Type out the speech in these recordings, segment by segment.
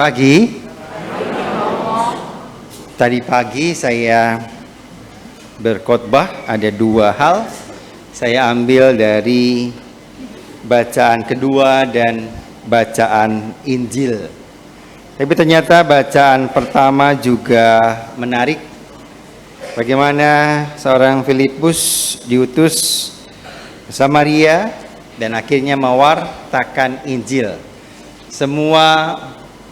Pagi. Tadi pagi saya berkhotbah, ada dua hal. Saya ambil dari bacaan kedua dan bacaan Injil. Tapi ternyata bacaan pertama juga menarik. Bagaimana seorang Filipus diutus ke Samaria dan akhirnya mewartakan Injil. Semua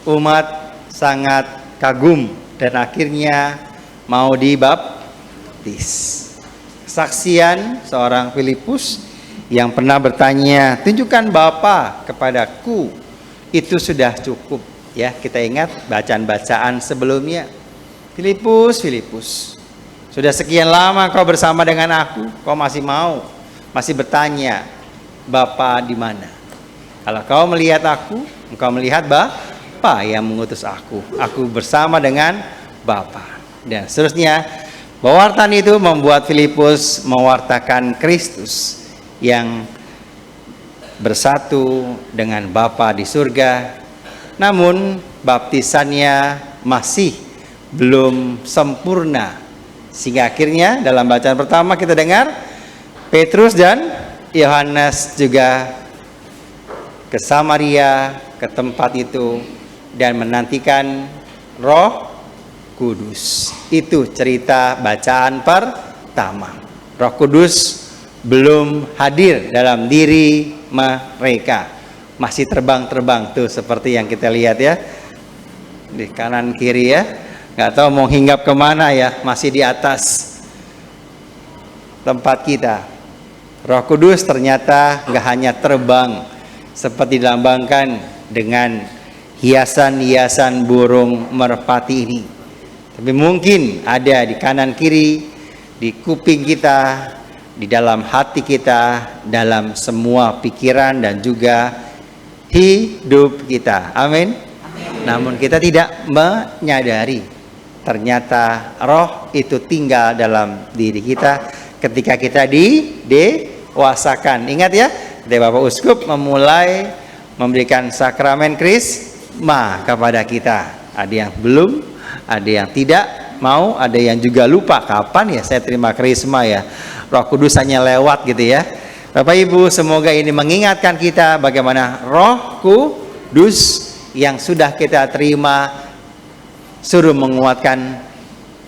umat sangat kagum dan akhirnya mau dibaptis. Kesaksian seorang Filipus yang pernah bertanya, tunjukkan Bapa kepadaku, itu sudah cukup. Ya, kita ingat bacaan-bacaan sebelumnya. Filipus, sudah sekian lama kau bersama dengan aku, kau masih bertanya, Bapa di mana? Kalau kau melihat aku, engkau melihat Bapa yang mengutus aku bersama dengan Bapa. Dan seterusnya, pewartaan itu membuat Filipus mewartakan Kristus yang bersatu dengan Bapa di surga. Namun baptisannya masih belum sempurna. Sehingga akhirnya dalam bacaan pertama kita dengar Petrus dan Yohanes juga ke Samaria, ke tempat itu, dan menantikan Roh Kudus. Itu cerita bacaan pertama. Roh Kudus belum hadir dalam diri mereka. Masih terbang-terbang tuh seperti yang kita lihat ya. Di kanan kiri ya. Nggak tahu mau hinggap kemana ya. Masih di atas tempat kita. Roh Kudus ternyata nggak hanya terbang seperti dilambangkan dengan hiasan-hiasan burung merpati ini. Tapi mungkin ada di kanan kiri, di kuping kita, di dalam hati kita, dalam semua pikiran dan juga hidup kita. Amin. Namun kita tidak menyadari ternyata roh itu tinggal dalam diri kita ketika kita didewasakan. Ingat ya, Bapak Uskup memulai memberikan sakramen Krisma kepada kita. Ada yang belum, ada yang tidak mau, ada yang juga lupa kapan ya saya terima Krisma ya. Roh Kudus hanya lewat gitu ya. Bapak Ibu, semoga ini mengingatkan kita bagaimana Roh Kudus yang sudah kita terima suruh menguatkan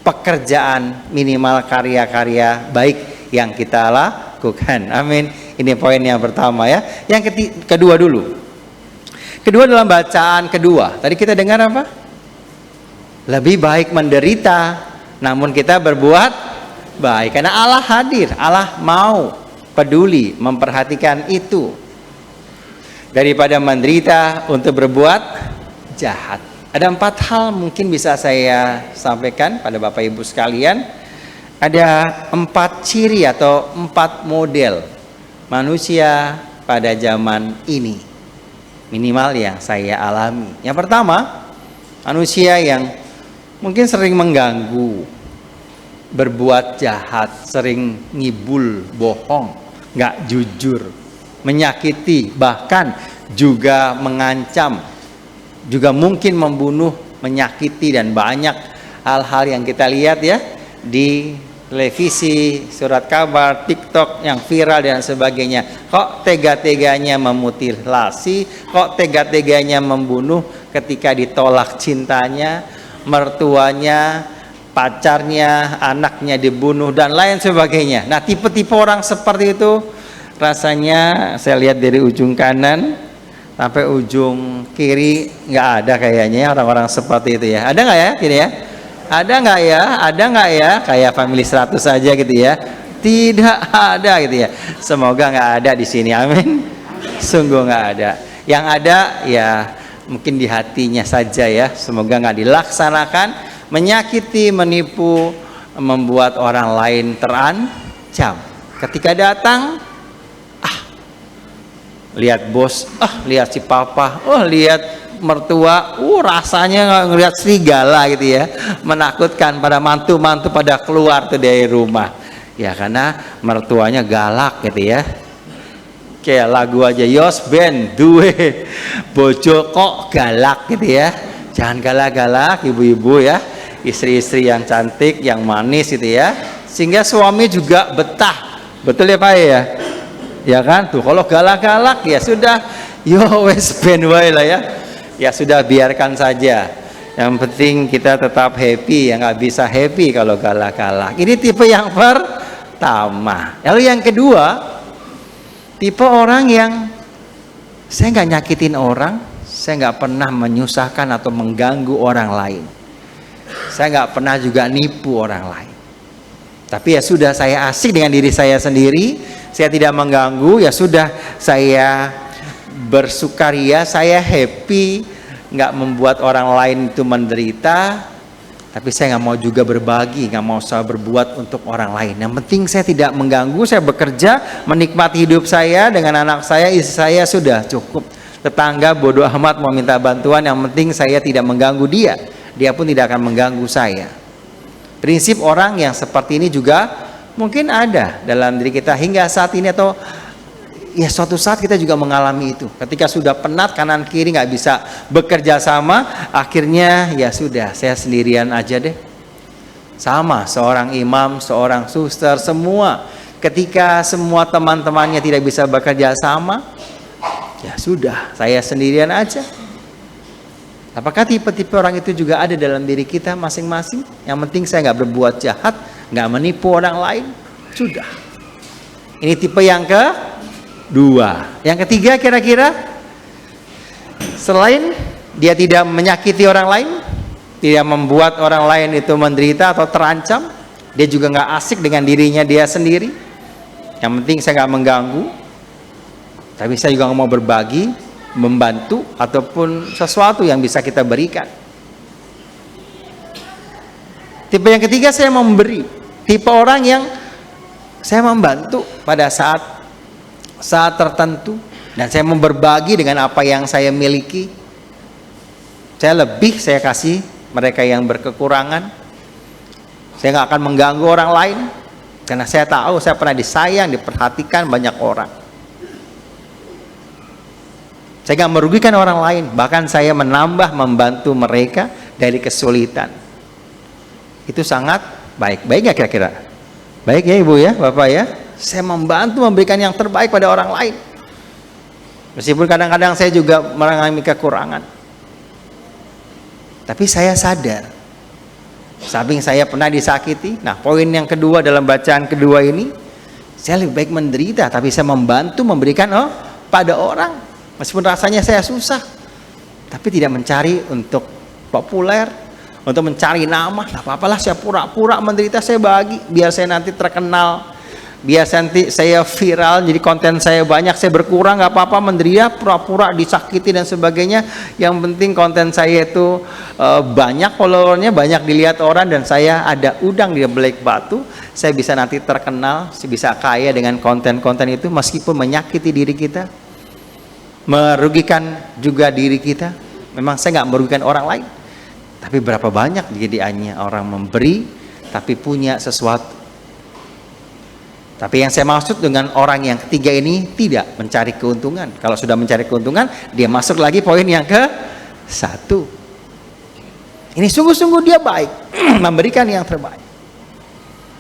pekerjaan minimal karya-karya baik yang kita lakukan. Amin. Ini poin yang pertama ya. Yang kedua dulu. Kedua dalam bacaan kedua. Tadi kita dengar apa? Lebih baik menderita namun kita berbuat baik. Karena Allah hadir. Allah mau peduli memperhatikan itu. Daripada menderita untuk berbuat jahat. Ada 4 hal mungkin bisa saya sampaikan pada Bapak Ibu sekalian. Ada 4 ciri atau 4 model manusia pada zaman ini, minimal yang saya alami. Yang pertama, manusia yang mungkin sering mengganggu, berbuat jahat, sering ngibul, bohong, nggak jujur, menyakiti, bahkan juga mengancam, juga mungkin membunuh, menyakiti, dan banyak hal-hal yang kita lihat ya di televisi, surat kabar, TikTok yang viral dan sebagainya. Kok tega-teganya memutilasi, kok tega-teganya membunuh ketika ditolak cintanya, mertuanya, pacarnya, anaknya dibunuh dan lain sebagainya. Nah, tipe-tipe orang seperti itu rasanya saya lihat dari ujung kanan sampai ujung kiri nggak ada kayaknya orang-orang seperti itu ya. Ada nggak ya? Gini ya. Ada nggak ya kayak Family 100 saja gitu ya? Tidak ada gitu ya. Semoga nggak ada di sini, amin. Sungguh nggak ada. Yang ada ya mungkin di hatinya saja ya. Semoga nggak dilaksanakan, menyakiti, menipu, membuat orang lain terancam. Ketika datang, lihat bos, lihat si papa, lihat mertua, rasanya ngelihat serigala gitu ya, menakutkan. Pada mantu-mantu pada keluar tuh dari rumah ya karena mertuanya galak gitu ya. Kayak lagu aja Yos Ben duwe bojo kok galak gitu ya. Jangan galak-galak ibu-ibu ya, istri-istri yang cantik, yang manis gitu ya, sehingga suami juga betah. Betul ya Pak ya? Ya kan? Tuh kalau galak-galak ya sudah, yo wes ben wae lah ya. Ya sudah, biarkan saja. Yang penting kita tetap happy, yang nggak bisa happy kalau galak-galak. Ini tipe yang pertama. Lalu yang kedua, tipe orang yang saya nggak nyakitin orang, saya nggak pernah menyusahkan atau mengganggu orang lain. Saya nggak pernah juga nipu orang lain. Tapi ya sudah, saya asik dengan diri saya sendiri, saya tidak mengganggu, ya sudah, saya bersukaria, saya happy, nggak membuat orang lain itu menderita. Tapi saya nggak mau juga berbagi, nggak mau saya berbuat untuk orang lain. Yang penting saya tidak mengganggu, saya bekerja, menikmati hidup saya dengan anak saya, istri saya, sudah cukup. Tetangga bodoh amat mau minta bantuan, yang penting saya tidak mengganggu dia, dia pun tidak akan mengganggu saya. Prinsip orang yang seperti ini juga mungkin ada dalam diri kita hingga saat ini, atau ya suatu saat kita juga mengalami itu. Ketika sudah penat, kanan kiri nggak bisa bekerja sama, akhirnya ya sudah, saya sendirian aja deh. Sama seorang imam, seorang suster, semua ketika semua teman-temannya tidak bisa bekerja sama, ya sudah, saya sendirian aja. Apakah tipe-tipe orang itu juga ada dalam diri kita masing-masing? Yang penting saya nggak berbuat jahat, nggak menipu orang lain, sudah. Ini tipe yang kedua. Yang ketiga, kira-kira selain dia tidak menyakiti orang lain, tidak membuat orang lain itu menderita atau terancam, dia juga nggak asik dengan dirinya dia sendiri. Yang penting saya nggak mengganggu, tapi saya juga nggak mau berbagi, membantu, ataupun sesuatu yang bisa kita berikan. Tipe yang ketiga, saya memberi. Tipe orang yang saya membantu pada saat tertentu, dan saya mau berbagi dengan apa yang saya miliki. Saya kasih mereka yang berkekurangan. Saya nggak akan mengganggu orang lain, karena saya tahu saya pernah disayang, diperhatikan banyak orang. Saya nggak merugikan orang lain, bahkan saya menambah, membantu mereka dari kesulitan. Itu sangat baik. Baik nggak kira-kira? Baik ya Ibu ya, Bapak ya. Saya membantu, memberikan yang terbaik pada orang lain. Meskipun kadang-kadang saya juga mengalami kekurangan. Tapi saya sadar, samping saya pernah disakiti. Nah, poin yang kedua dalam bacaan kedua ini, saya lebih baik menderita, tapi saya membantu, memberikan pada orang. Meskipun rasanya saya susah, tapi tidak mencari untuk populer, untuk mencari nama. Nah, apa-apalah, saya pura-pura menderita, saya bagi, biar saya nanti terkenal, biar nanti saya viral, jadi konten saya banyak, saya berkurang, nggak apa-apa menderita, pura-pura disakiti dan sebagainya. Yang penting konten saya itu banyak followernya, banyak dilihat orang, dan saya ada udang di balik batu. Saya bisa nanti terkenal, saya bisa kaya dengan konten-konten itu, meskipun menyakiti diri kita, merugikan juga diri kita. Memang saya nggak merugikan orang lain, tapi berapa banyak jadiannya orang memberi tapi punya sesuatu. Tapi yang saya maksud dengan orang yang ketiga ini tidak mencari keuntungan. Kalau sudah mencari keuntungan, dia masuk lagi poin yang ke-1. Ini sungguh-sungguh dia baik, memberikan yang terbaik.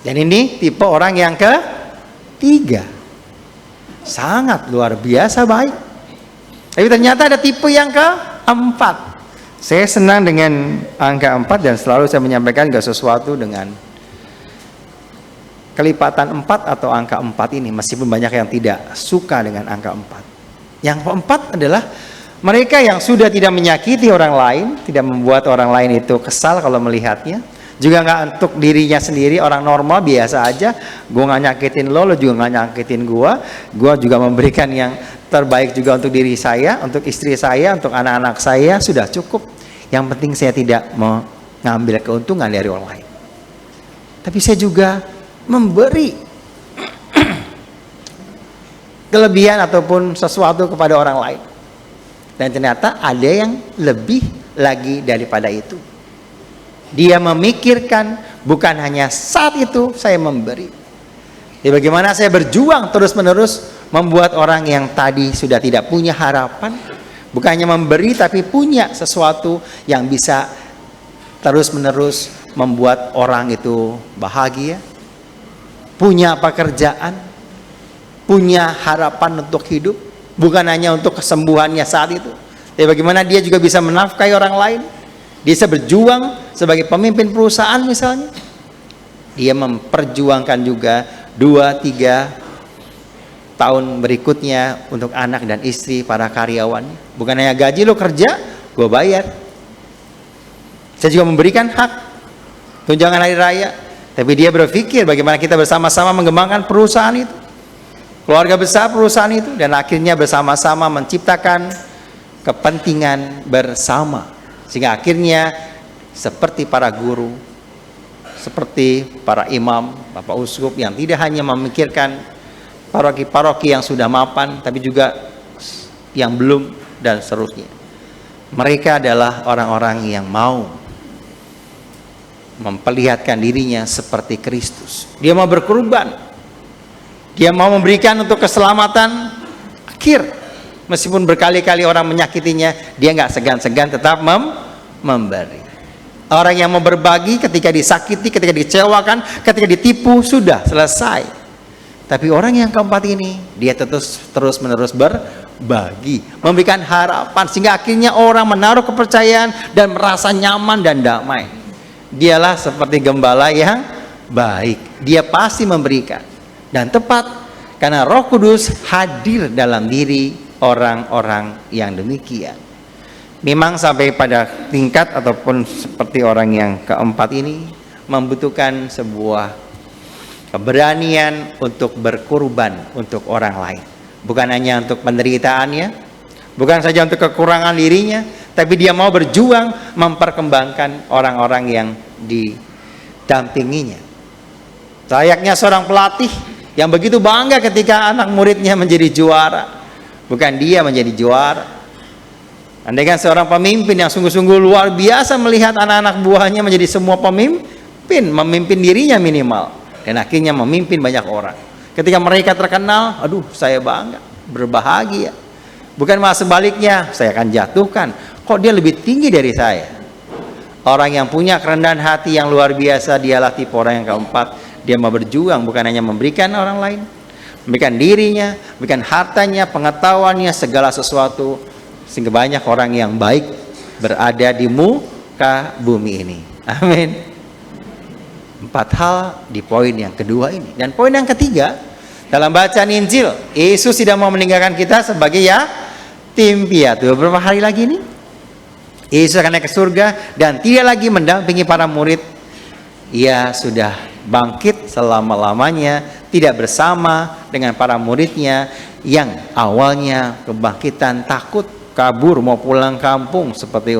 Dan ini tipe orang yang ke-3, sangat luar biasa baik. Tapi ternyata ada tipe yang ke-4. Saya senang dengan angka 4, dan selalu saya menyampaikan ke sesuatu dengan kelipatan 4 atau angka 4 ini, meskipun banyak yang tidak suka dengan angka 4. Yang keempat adalah mereka yang sudah tidak menyakiti orang lain, tidak membuat orang lain itu kesal kalau melihatnya, juga nggak untuk dirinya sendiri, orang normal biasa aja. Gue nggak nyakitin lo juga nggak nyakitin gue juga memberikan yang terbaik juga untuk diri saya, untuk istri saya, untuk anak-anak saya, sudah cukup. Yang penting saya tidak mengambil keuntungan dari orang lain, tapi saya juga memberi kelebihan ataupun sesuatu kepada orang lain. Dan ternyata ada yang lebih lagi daripada itu. Dia memikirkan bukan hanya saat itu saya memberi, jadi bagaimana saya berjuang terus-menerus membuat orang yang tadi sudah tidak punya harapan, Bukan hanya memberi, tapi punya sesuatu yang bisa terus-menerus membuat orang itu bahagia, punya pekerjaan, punya harapan untuk hidup, bukan hanya untuk kesembuhannya saat itu, tapi bagaimana dia juga bisa menafkahi orang lain. Dia bisa berjuang sebagai pemimpin perusahaan misalnya. Dia memperjuangkan juga 2-3 tahun berikutnya untuk anak dan istri, para karyawan. Bukan hanya gaji, lo kerja, gue bayar. Saya juga memberikan hak tunjangan hari raya. Tapi dia berpikir bagaimana kita bersama-sama mengembangkan perusahaan itu, keluarga besar perusahaan itu, dan akhirnya bersama-sama menciptakan kepentingan bersama. Sehingga akhirnya seperti para guru, seperti para imam, bapak uskup yang tidak hanya memikirkan paroki-paroki yang sudah mapan, tapi juga yang belum dan seterusnya. Mereka adalah orang-orang yang mau memperlihatkan dirinya seperti Kristus. Dia mau berkorban. Dia mau memberikan untuk keselamatan akhir. Meskipun berkali-kali orang menyakitinya, dia nggak segan-segan tetap memberi. Orang yang mau berbagi ketika disakiti, ketika dikecewakan, ketika ditipu, sudah selesai. Tapi orang yang keempat ini, dia terus-menerus berbagi, memberikan harapan, sehingga akhirnya orang menaruh kepercayaan dan merasa nyaman dan damai. Dialah seperti gembala yang baik. Dia pasti memberikan. Dan tepat, karena Roh Kudus hadir dalam diri orang-orang yang demikian. Memang sampai pada tingkat ataupun seperti orang yang keempat ini membutuhkan sebuah keberanian untuk berkorban untuk orang lain. Bukan hanya untuk penderitaannya, bukan saja untuk kekurangan dirinya, tapi dia mau berjuang memperkembangkan orang-orang yang didampinginya. Layaknya seorang pelatih yang begitu bangga ketika anak muridnya menjadi juara. Bukan dia menjadi juara. Andaikan seorang pemimpin yang sungguh-sungguh luar biasa melihat anak-anak buahnya menjadi semua pemimpin, memimpin dirinya minimal, dan akhirnya memimpin banyak orang. Ketika mereka terkenal, aduh saya bangga, berbahagia. Bukan malah sebaliknya, saya akan jatuhkan. Kok dia lebih tinggi dari saya? Orang yang punya kerendahan hati yang luar biasa, dialah tipe orang yang keempat. Dia mau berjuang, bukan hanya memberikan orang lain, memberikan dirinya, memberikan hartanya, pengetahuannya, segala sesuatu, sehingga banyak orang yang baik berada di muka bumi ini. Amin. 4 hal di poin yang kedua ini. Dan poin yang ketiga, dalam bacaan Injil, Yesus tidak mau meninggalkan kita sebagai yatim piatu. Beberapa hari lagi ini Yesus akan naik ke surga dan tidak lagi mendampingi para murid. Ia sudah bangkit selama-lamanya, tidak bersama dengan para muridnya yang awalnya kebangkitan, takut, kabur, mau pulang kampung seperti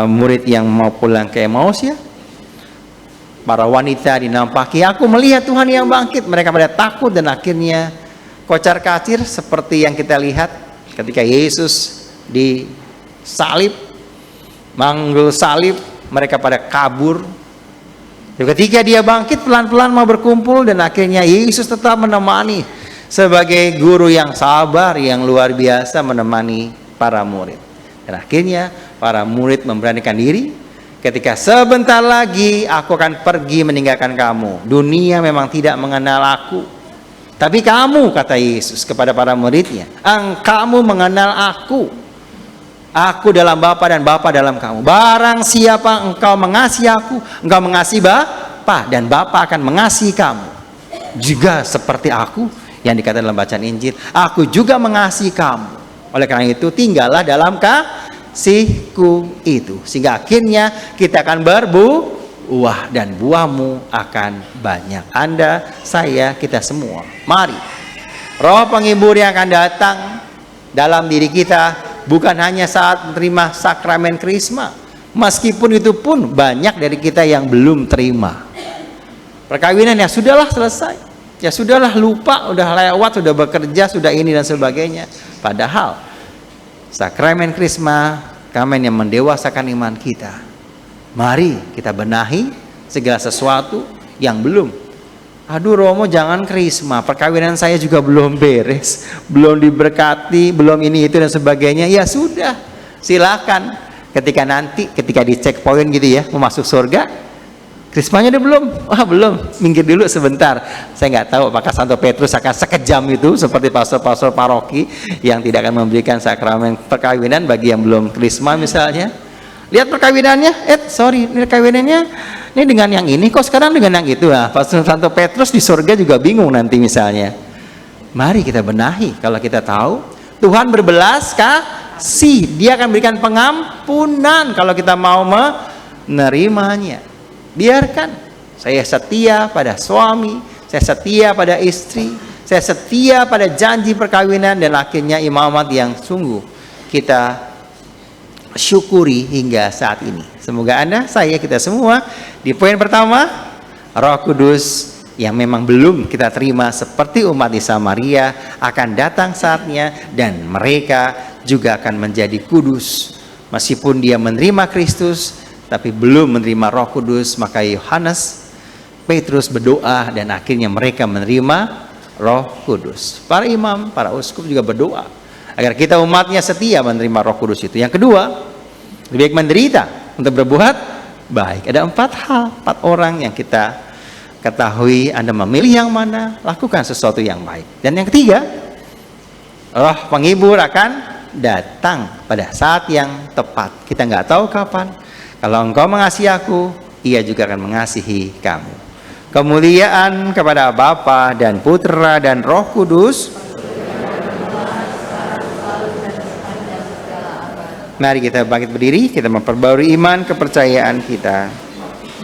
murid yang mau pulang ke Emmaus ya. Para wanita dinampaki, aku melihat Tuhan yang bangkit. Mereka pada takut dan akhirnya kocar kacir seperti yang kita lihat ketika Yesus disalib, manggul salib, mereka pada kabur. Ketika dia bangkit, pelan-pelan mau berkumpul, dan akhirnya Yesus tetap menemani sebagai guru yang sabar, yang luar biasa menemani para murid. Dan akhirnya para murid memberanikan diri ketika sebentar lagi aku akan pergi meninggalkan kamu. Dunia memang tidak mengenal aku, tapi kamu, kata Yesus kepada para muridnya, kamu mengenal aku. Aku dalam Bapa dan Bapa dalam kamu. Barang siapa engkau mengasihi aku, engkau mengasihi Bapa, dan Bapa akan mengasihi kamu. Juga seperti aku, yang dikatakan dalam bacaan Injil, aku juga mengasihi kamu. Oleh karena itu, tinggallah dalam kasihku itu. Sehingga akhirnya kita akan berbuah, dan buahmu akan banyak. Anda, saya, kita semua. Mari, Roh penghibur yang akan datang dalam diri kita, bukan hanya saat menerima sakramen Krisma. Meskipun itu pun banyak dari kita yang belum terima. Perkawinan ya sudahlah selesai, ya sudahlah lupa, udah lewat, sudah bekerja, sudah ini dan sebagainya. Padahal sakramen Krisma, sakramen yang mendewasakan iman kita. Mari kita benahi segala sesuatu yang belum Aduh Romo jangan krisma, perkawinan saya juga belum beres, belum diberkati, belum ini itu dan sebagainya. Ya sudah, silakan. Ketika di checkpoint gitu ya, mau masuk surga, krismanya udah belum? Wah belum, minggir dulu sebentar. Saya nggak tahu apakah Santo Petrus akan sekejam itu seperti pastor-pastor paroki yang tidak akan memberikan sakramen perkawinan bagi yang belum krisma misalnya. Lihat perkawinannya, sorry, ini perkawinannya ini dengan yang ini, kok sekarang dengan yang itu. Nah, Pastor Santo Petrus di surga juga bingung nanti misalnya. Mari kita benahi. Kalau kita tahu Tuhan berbelas kasih, Dia akan berikan pengampunan kalau kita mau menerimanya. Biarkan. Saya setia pada suami, saya setia pada istri, saya setia pada janji perkawinan, dan akhirnya imamat yang sungguh kita syukuri hingga saat ini. Semoga kita semua di poin pertama, Roh Kudus yang memang belum kita terima seperti umat di Samaria akan datang saatnya, dan mereka juga akan menjadi kudus meskipun dia menerima Kristus tapi belum menerima Roh Kudus. Maka Yohanes, Petrus berdoa dan akhirnya mereka menerima Roh Kudus. Para imam, para uskup juga berdoa agar kita umatnya setia menerima Roh Kudus itu. Yang kedua, lebih baik menderita untuk berbuat baik. Ada 4 hal, 4 orang yang kita ketahui. Anda memilih yang mana, lakukan sesuatu yang baik. Dan yang ketiga, Roh penghibur akan datang pada saat yang tepat. Kita nggak tahu kapan. Kalau engkau mengasihi aku, Ia juga akan mengasihi kamu. Kemuliaan kepada Bapa dan Putra dan Roh Kudus. Mari kita bangkit berdiri, kita memperbarui iman kepercayaan kita.